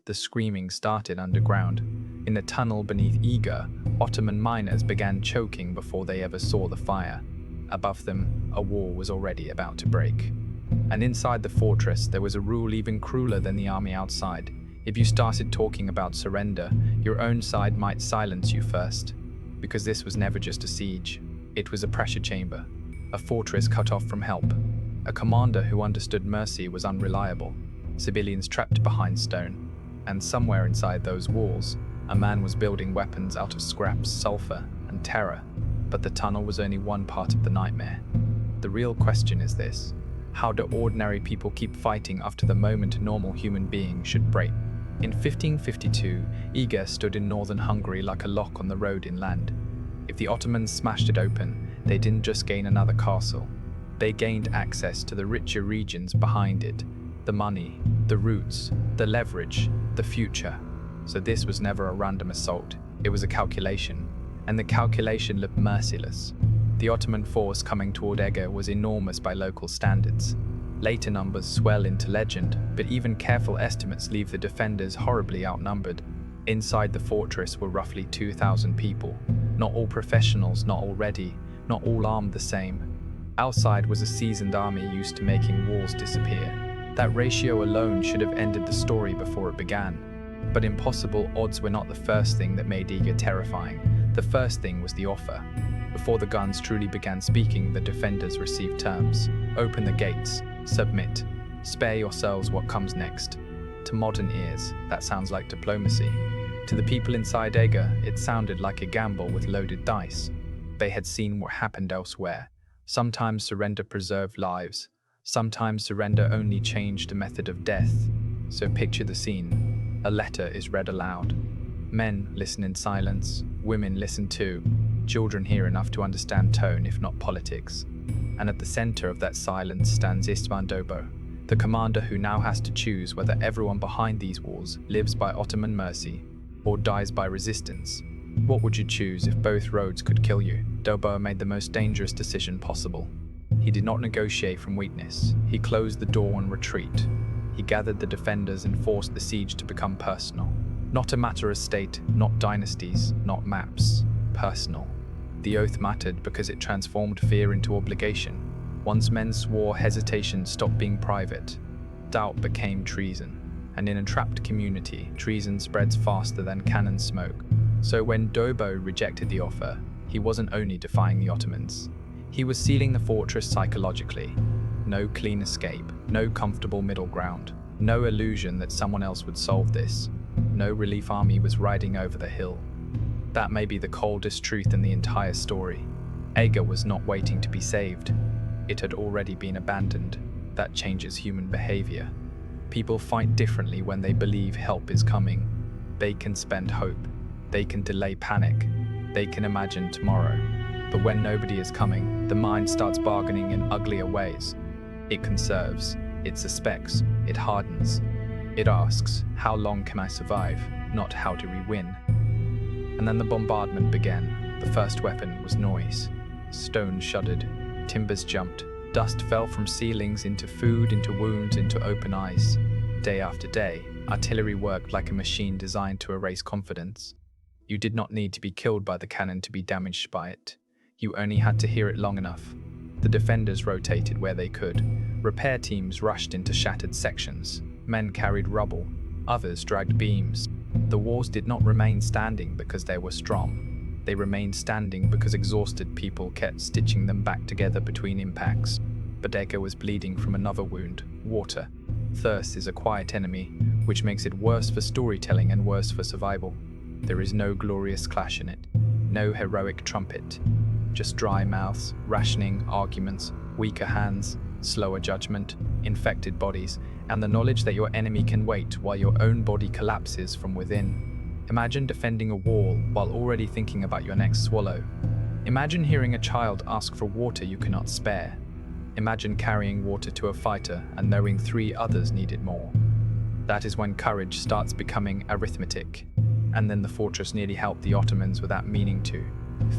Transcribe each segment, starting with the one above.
the screaming started underground. In the tunnel beneath Eger, Ottoman miners began choking before they ever saw the fire. Above them, a war was already about to break. And inside the fortress, there was a rule even crueler than the army outside. If you started talking about surrender, your own side might silence you first. Because this was never just a siege. It was a pressure chamber, a fortress cut off from help. A commander who understood mercy was unreliable. Civilians trapped behind stone. And somewhere inside those walls, a man was building weapons out of scraps, sulfur, and terror. But the tunnel was only one part of the nightmare. The real question is this: how do ordinary people keep fighting after the moment a normal human being should break? In 1552, Eger stood in northern Hungary like a lock on the road inland. If the Ottomans smashed it open, they didn't just gain another castle. They gained access to the richer regions behind it, the money, the routes, the leverage, the future. So this was never a random assault, it was a calculation, and the calculation looked merciless. The Ottoman force coming toward Eger was enormous by local standards. Later numbers swell into legend, but even careful estimates leave the defenders horribly outnumbered. Inside the fortress were roughly 2,000 people, not all professionals, not all ready, not all armed the same. Outside was a seasoned army used to making walls disappear. That ratio alone should have ended the story before it began. But impossible odds were not the first thing that made Eger terrifying. The first thing was the offer. Before the guns truly began speaking, the defenders received terms. Open the gates. Submit. Spare yourselves what comes next. To modern ears, that sounds like diplomacy. To the people inside Eger, it sounded like a gamble with loaded dice. They had seen what happened elsewhere. Sometimes surrender preserved lives. Sometimes surrender only changed the method of death. So picture the scene. A letter is read aloud. Men listen in silence. Women listen too. Children hear enough to understand tone, if not politics. And at the center of that silence stands Istvan Dobo, the commander who now has to choose whether everyone behind these walls lives by Ottoman mercy or dies by resistance. What would you choose if both roads could kill you? Dobo made the most dangerous decision possible. He did not negotiate from weakness. He closed the door on retreat. He gathered the defenders and forced the siege to become personal. Not a matter of state, not dynasties, not maps. Personal. The oath mattered because it transformed fear into obligation. Once men swore, hesitation stopped being private. Doubt became treason. And in a trapped community, treason spreads faster than cannon smoke. So when Dobo rejected the offer, he wasn't only defying the Ottomans. He was sealing the fortress psychologically. No clean escape, no comfortable middle ground, no illusion that someone else would solve this. No relief army was riding over the hill. That may be the coldest truth in the entire story. Eger was not waiting to be saved. It had already been abandoned. That changes human behavior. People fight differently when they believe help is coming. They can spend hope. They can delay panic. They can imagine tomorrow. But when nobody is coming, the mind starts bargaining in uglier ways. It conserves. It suspects. It hardens. It asks, how long can I survive? Not how do we win? And then the bombardment began. The first weapon was noise. Stone shuddered. Timbers jumped. Dust fell from ceilings into food, into wounds, into open eyes. Day after day, artillery worked like a machine designed to erase confidence. You did not need to be killed by the cannon to be damaged by it. You only had to hear it long enough. The defenders rotated where they could. Repair teams rushed into shattered sections. Men carried rubble. Others dragged beams. The walls did not remain standing because they were strong. They remained standing because exhausted people kept stitching them back together between impacts. But Eger was bleeding from another wound, water. Thirst is a quiet enemy, which makes it worse for storytelling and worse for survival. There is no glorious clash in it, no heroic trumpet. Just dry mouths, rationing, arguments, weaker hands, slower judgment, infected bodies, and the knowledge that your enemy can wait while your own body collapses from within. Imagine defending a wall while already thinking about your next swallow. Imagine hearing a child ask for water you cannot spare. Imagine carrying water to a fighter and knowing 3 others needed more. That is when courage starts becoming arithmetic. And then the fortress nearly helped the Ottomans without meaning to.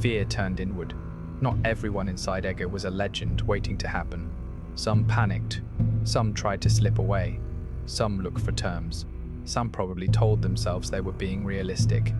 Fear turned inward. Not everyone inside Eger was a legend waiting to happen. Some panicked. Some tried to slip away. Some looked for terms. Some probably told themselves they were being realistic.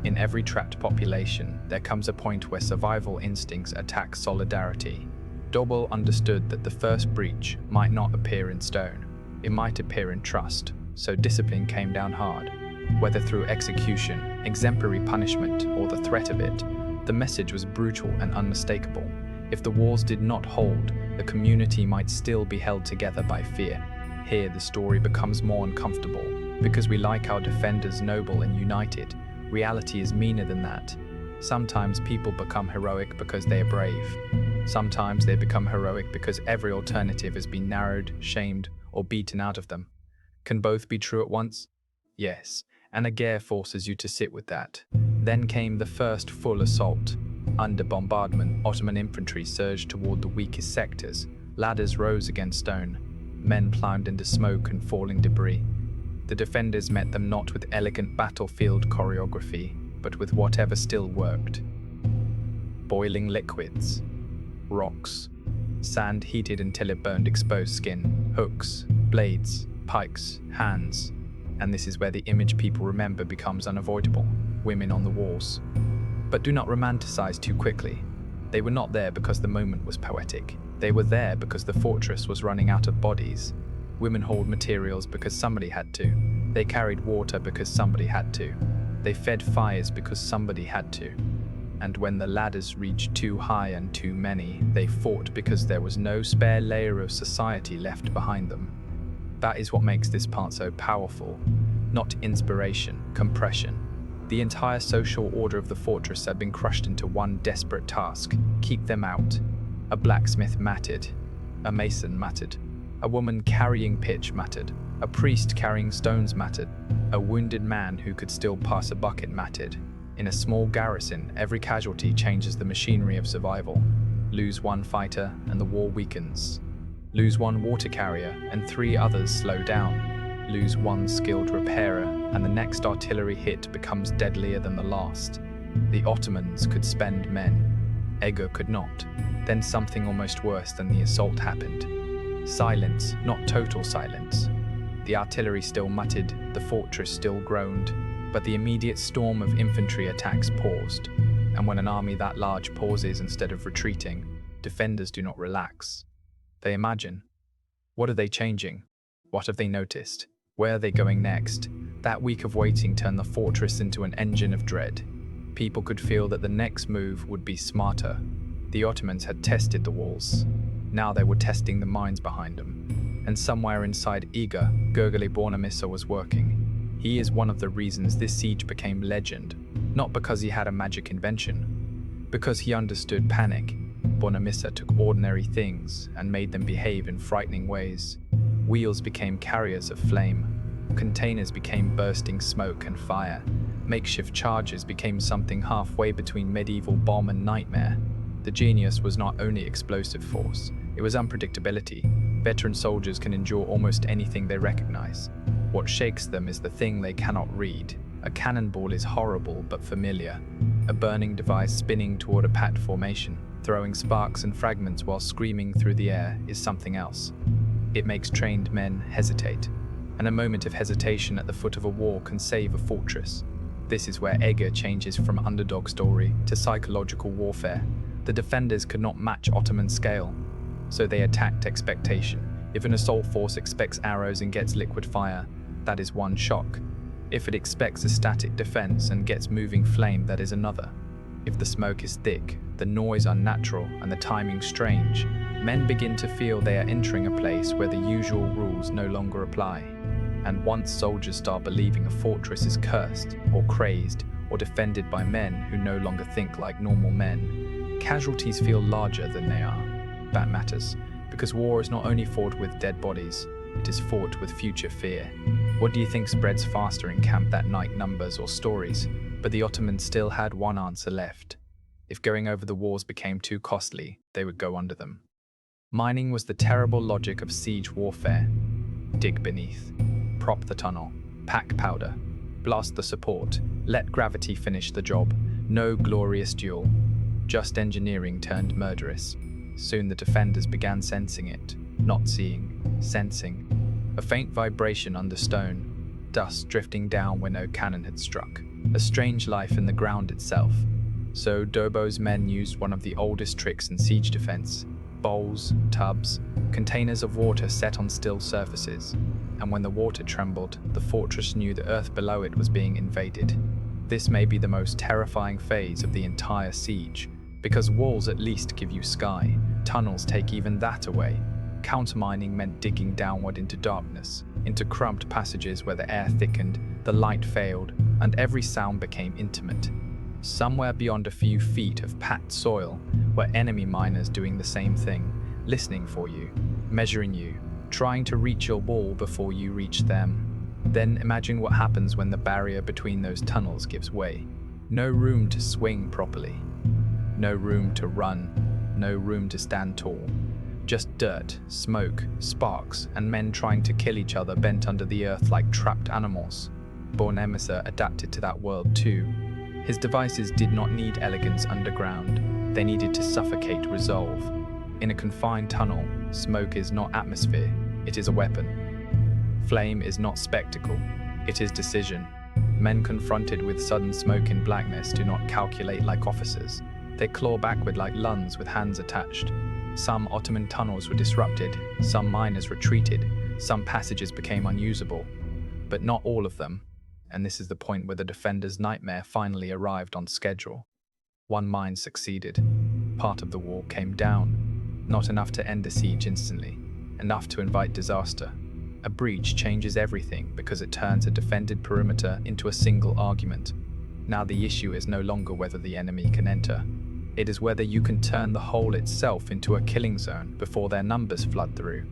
In every trapped population, there comes a point where survival instincts attack solidarity. Doble understood that the first breach might not appear in stone. It might appear in trust, so discipline came down hard. Whether through execution, exemplary punishment, or the threat of it, the message was brutal and unmistakable. If the walls did not hold, the community might still be held together by fear. Here the story becomes more uncomfortable. Because we like our defenders noble and united, reality is meaner than that. Sometimes people become heroic because they are brave. Sometimes they become heroic because every alternative has been narrowed, shamed, or beaten out of them. Can both be true at once? Yes, and Eger forces you to sit with that. Then came the first full assault. Under bombardment, Ottoman infantry surged toward the weakest sectors. Ladders rose against stone. Men climbed into smoke and falling debris. The defenders met them not with elegant battlefield choreography, but with whatever still worked. Boiling liquids, rocks, sand heated until it burned exposed skin, hooks, blades, pikes, hands. And this is where the image people remember becomes unavoidable: women on the walls. But do not romanticize too quickly. They were not there because the moment was poetic. They were there because the fortress was running out of bodies. Women hauled materials because somebody had to. They carried water because somebody had to. They fed fires because somebody had to. And when the ladders reached too high and too many, they fought because there was no spare layer of society left behind them. That is what makes this part so powerful. Not inspiration, compression. The entire social order of the fortress had been crushed into one desperate task: keep them out. A blacksmith mattered. A mason mattered. A woman carrying pitch mattered. A priest carrying stones mattered. A wounded man who could still pass a bucket mattered. In a small garrison, every casualty changes the machinery of survival. Lose one fighter and the war weakens. Lose one water carrier and 3 others slow down. Lose one skilled repairer and the next artillery hit becomes deadlier than the last. The Ottomans could spend men. Eger could not. Then something almost worse than the assault happened. Silence, not total silence. The artillery still muttered, the fortress still groaned, but the immediate storm of infantry attacks paused. And when an army that large pauses instead of retreating, defenders do not relax. They imagine. What are they changing? What have they noticed? Where are they going next? That week of waiting turned the fortress into an engine of dread. People could feel that the next move would be smarter. The Ottomans had tested the walls. Now they were testing the minds behind them. And somewhere inside Eger, Gurgly Bornemissza was working. He is one of the reasons this siege became legend, not because he had a magic invention, because he understood panic. Bornemissza took ordinary things and made them behave in frightening ways. Wheels became carriers of flame. Containers became bursting smoke and fire. Makeshift charges became something halfway between medieval bomb and nightmare. The genius was not only explosive force, it was unpredictability. Veteran soldiers can endure almost anything they recognize. What shakes them is the thing they cannot read. A cannonball is horrible but familiar. A burning device spinning toward a packed formation, throwing sparks and fragments while screaming through the air, is something else. It makes trained men hesitate. And a moment of hesitation at the foot of a wall can save a fortress. This is where Eger changes from underdog story to psychological warfare. The defenders could not match Ottoman scale, so they attacked expectation. If an assault force expects arrows and gets liquid fire, that is one shock. If it expects a static defense and gets moving flame, that is another. If the smoke is thick, the noise unnatural, and the timing strange, men begin to feel they are entering a place where the usual rules no longer apply. And once soldiers start believing a fortress is cursed, or crazed, or defended by men who no longer think like normal men, casualties feel larger than they are. That matters, because war is not only fought with dead bodies, it is fought with future fear. What do you think spreads faster in camp that night, numbers or stories? But the Ottomans still had one answer left. If going over the walls became too costly, they would go under them. Mining was the terrible logic of siege warfare. Dig beneath. Prop the tunnel. Pack powder. Blast the support. Let gravity finish the job. No glorious duel. Just engineering turned murderous. Soon the defenders began sensing it. Not seeing. Sensing. A faint vibration under stone. dust drifting down where no cannon had struck, a strange life in the ground itself. So Dobo's men used one of the oldest tricks in siege defense: bowls, tubs, containers of water set on still surfaces, and when the water trembled, the fortress knew the earth below it was being invaded. This may be the most terrifying phase of the entire siege, because walls at least give you sky, tunnels take even that away. Countermining meant digging downward into darkness, into cramped passages where the air thickened, the light failed, and every sound became intimate. Somewhere beyond a few feet of packed soil were enemy miners doing the same thing, listening for you, measuring you, trying to reach your wall before you reach them. Then imagine what happens when the barrier between those tunnels gives way. No room to swing properly. No room to run. No room to stand tall. Just dirt, smoke, sparks, and men trying to kill each other bent under the earth like trapped animals. Born Emissar adapted to that world too. His devices did not need elegance underground. They needed to suffocate resolve. In a confined tunnel, smoke is not atmosphere, it is a weapon. Flame is not spectacle, it is decision. Men confronted with sudden smoke in blackness do not calculate like officers. They claw backward like Luns with hands attached. Some Ottoman tunnels were disrupted, some miners retreated, some passages became unusable. But not all of them, and this is the point where the defenders' nightmare finally arrived on schedule. One mine succeeded. Part of the wall came down. Not enough to end the siege instantly, enough to invite disaster. A breach changes everything because it turns a defended perimeter into a single argument. Now the issue is no longer whether the enemy can enter. It is whether you can turn the hole itself into a killing zone before their numbers flood through.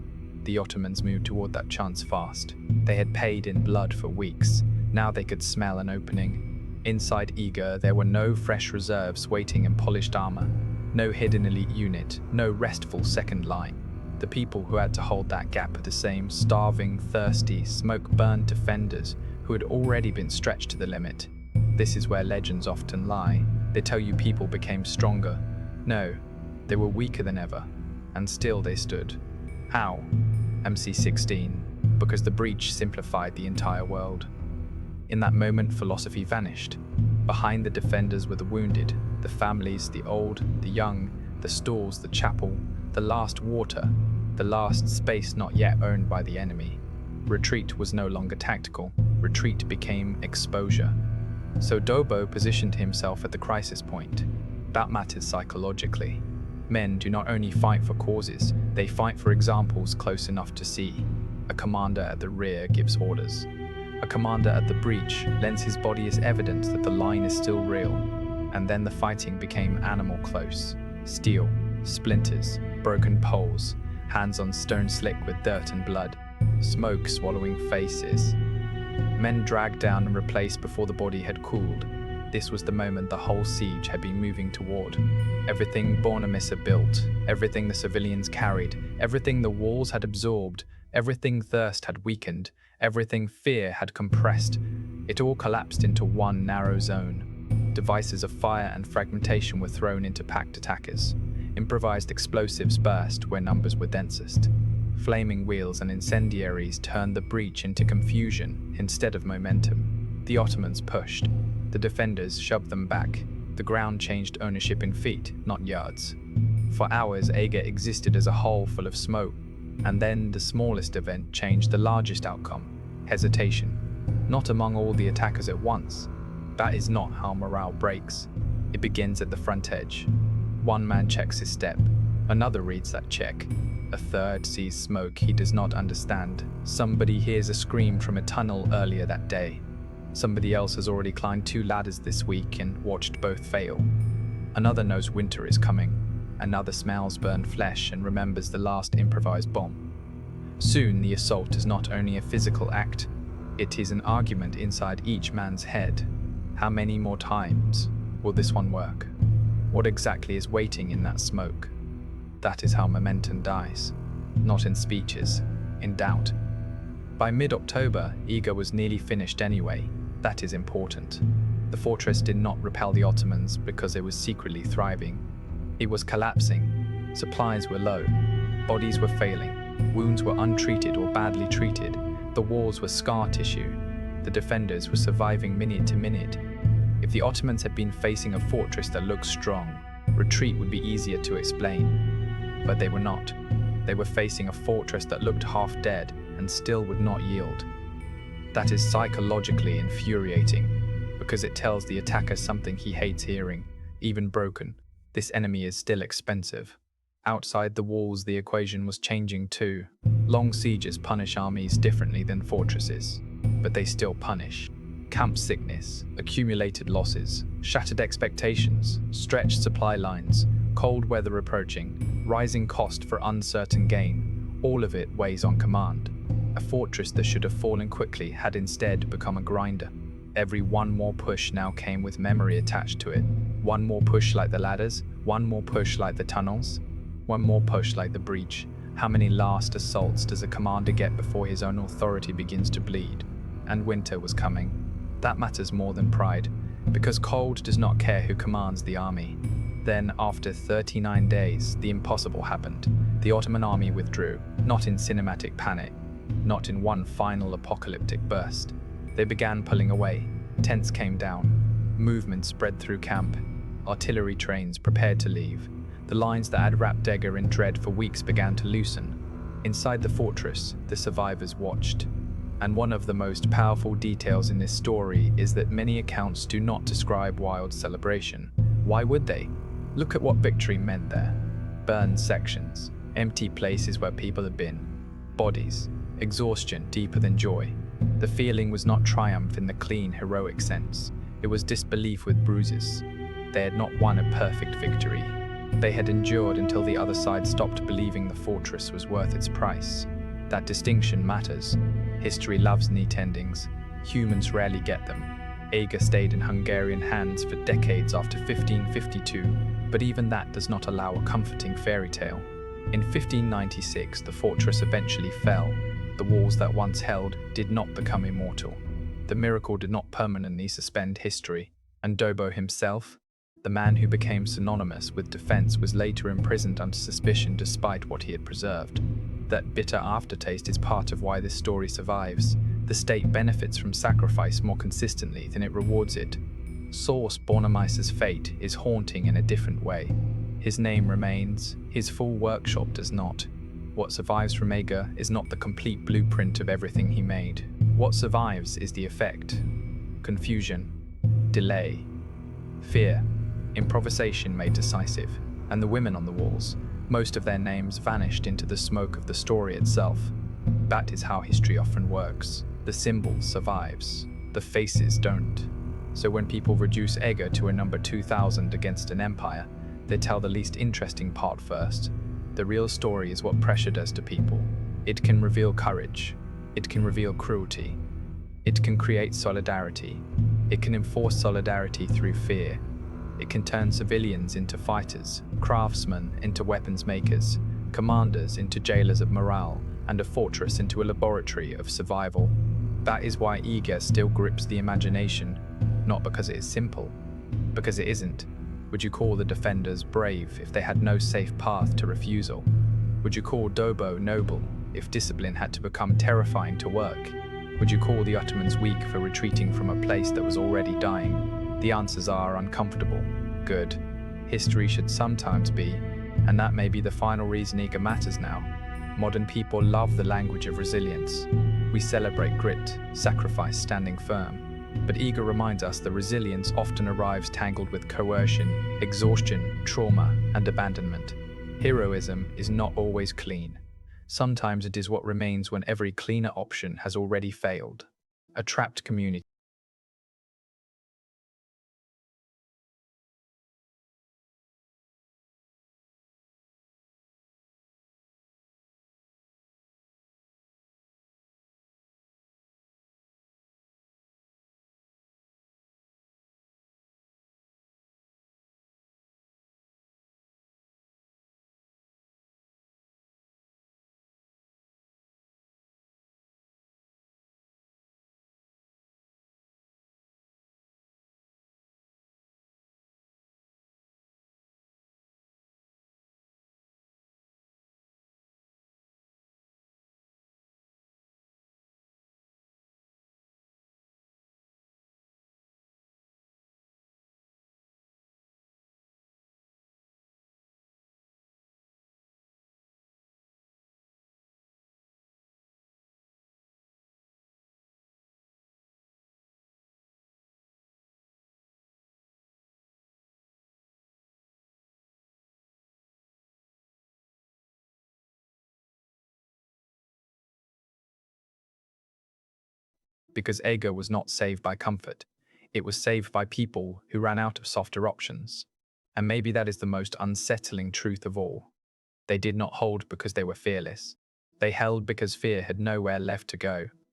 The Ottomans moved toward that chance fast. They had paid in blood for weeks. Now they could smell an opening. Inside Eger, there were no fresh reserves waiting in polished armor, no hidden elite unit, no restful second line. The people who had to hold that gap were the same starving, thirsty, smoke-burned defenders who had already been stretched to the limit. This is where legends often lie. They tell you people became stronger. No, they were weaker than ever, and still they stood. How? MC16, because the breach simplified the entire world. In that moment, philosophy vanished. Behind the defenders were the wounded, the families, the old, the young, the stalls, the chapel, the last water, the last space not yet owned by the enemy. Retreat was no longer tactical. Retreat became exposure. So Dobo positioned himself at the crisis point. That matters psychologically. Men do not only fight for causes, they fight for examples close enough to see. A commander at the rear gives orders. A commander at the breach lends his body as evidence that the line is still real. And then the fighting became animal close. Steel, splinters, broken poles, hands on stone slick with dirt and blood, smoke swallowing faces. Men dragged down and replaced before the body had cooled. This was the moment the whole siege had been moving toward. Everything Born Emissar built, everything the civilians carried, everything the walls had absorbed, everything thirst had weakened, everything fear had compressed. It all collapsed into one narrow zone. Devices of fire and fragmentation were thrown into packed attackers. Improvised explosives burst where numbers were densest. Flaming wheels and incendiaries turned the breach into confusion instead of momentum. The Ottomans pushed. The defenders shoved them back. The ground changed ownership in feet, not yards. For hours, Eger existed as a hole full of smoke. And then the smallest event changed the largest outcome: hesitation. Not among all the attackers at once. That is not how morale breaks. It begins at the front edge. One man checks his step. Another reads that check. A third sees smoke he does not understand. Somebody hears a scream from a tunnel earlier that day. Somebody else has already climbed 2 ladders this week and watched both fail. Another knows winter is coming. Another smells burned flesh and remembers the last improvised bomb. Soon the assault is not only a physical act, it is an argument inside each man's head. How many more times will this one work? What exactly is waiting in that smoke? That is how momentum dies. Not in speeches, in doubt. By mid-October, Eger was nearly finished anyway. That is important. The fortress did not repel the Ottomans because it was secretly thriving. It was collapsing. Supplies were low. Bodies were failing. Wounds were untreated or badly treated. The walls were scar tissue. The defenders were surviving minute to minute. If the Ottomans had been facing a fortress that looked strong, retreat would be easier to explain. But they were not. They were facing a fortress that looked half dead and still would not yield. That is psychologically infuriating, because it tells the attacker something he hates hearing. Even broken, this enemy is still expensive. Outside the walls, the equation was changing too. Long sieges punish armies differently than fortresses, but they still punish. Camp sickness, accumulated losses, shattered expectations, stretched supply lines, cold weather approaching, rising cost for uncertain gain, all of it weighs on command. A fortress that should have fallen quickly had instead become a grinder. Every one more push now came with memory attached to it. One more push like the ladders, one more push like the tunnels, one more push like the breach. How many last assaults does a commander get before his own authority begins to bleed? And winter was coming. That matters more than pride, because cold does not care who commands the army. Then, after 39 days, the impossible happened. The Ottoman army withdrew, not in cinematic panic, not in one final apocalyptic burst. They began pulling away. Tents came down. Movement spread through camp. Artillery trains prepared to leave. The lines that had wrapped Eger in dread for weeks began to loosen. Inside the fortress, the survivors watched. And one of the most powerful details in this story is that many accounts do not describe wild celebration. Why would they? Look at what victory meant there. Burned sections, empty places where people had been, bodies, exhaustion deeper than joy. The feeling was not triumph in the clean, heroic sense. It was disbelief with bruises. They had not won a perfect victory. They had endured until the other side stopped believing the fortress was worth its price. That distinction matters. History loves neat endings. Humans rarely get them. Eger stayed in Hungarian hands for decades after 1552, but even that does not allow a comforting fairy tale. In 1596, the fortress eventually fell. The walls that once held did not become immortal. The miracle did not permanently suspend history, and Dobo himself, the man who became synonymous with defense, was later imprisoned under suspicion despite what he had preserved. That bitter aftertaste is part of why this story survives. The state benefits from sacrifice more consistently than it rewards it. Source Bornemisser's fate is haunting in a different way. His name remains, his full workshop does not. What survives from Eger is not the complete blueprint of everything he made. What survives is the effect. Confusion, delay, fear, improvisation made decisive, and the women on the walls. Most of their names vanished into the smoke of the story itself. That is how history often works. The symbol survives, the faces don't. So when people reduce Eger to a number 2000 against an empire, they tell the least interesting part first. The real story is what pressure does to people. It can reveal courage. It can reveal cruelty. It can create solidarity. It can enforce solidarity through fear. It can turn civilians into fighters, craftsmen into weapons makers, commanders into jailers of morale, and a fortress into a laboratory of survival. That is why Eger still grips the imagination, not because it is simple, because it isn't. Would you call the defenders brave if they had no safe path to refusal? Would you call Dobo noble if discipline had to become terrifying to work? Would you call the Ottomans weak for retreating from a place that was already dying? The answers are uncomfortable, good. History should sometimes be, and that may be the final reason Eger matters now. Modern people love the language of resilience. We celebrate grit, sacrifice, standing firm. But Eger reminds us that resilience often arrives tangled with coercion, exhaustion, trauma, and abandonment. Heroism is not always clean. Sometimes it is what remains when every cleaner option has already failed. A trapped community. because Eger was not saved by comfort. It was saved by people who ran out of softer options. And maybe that is the most unsettling truth of all. They did not hold because they were fearless. They held because fear had nowhere left to go.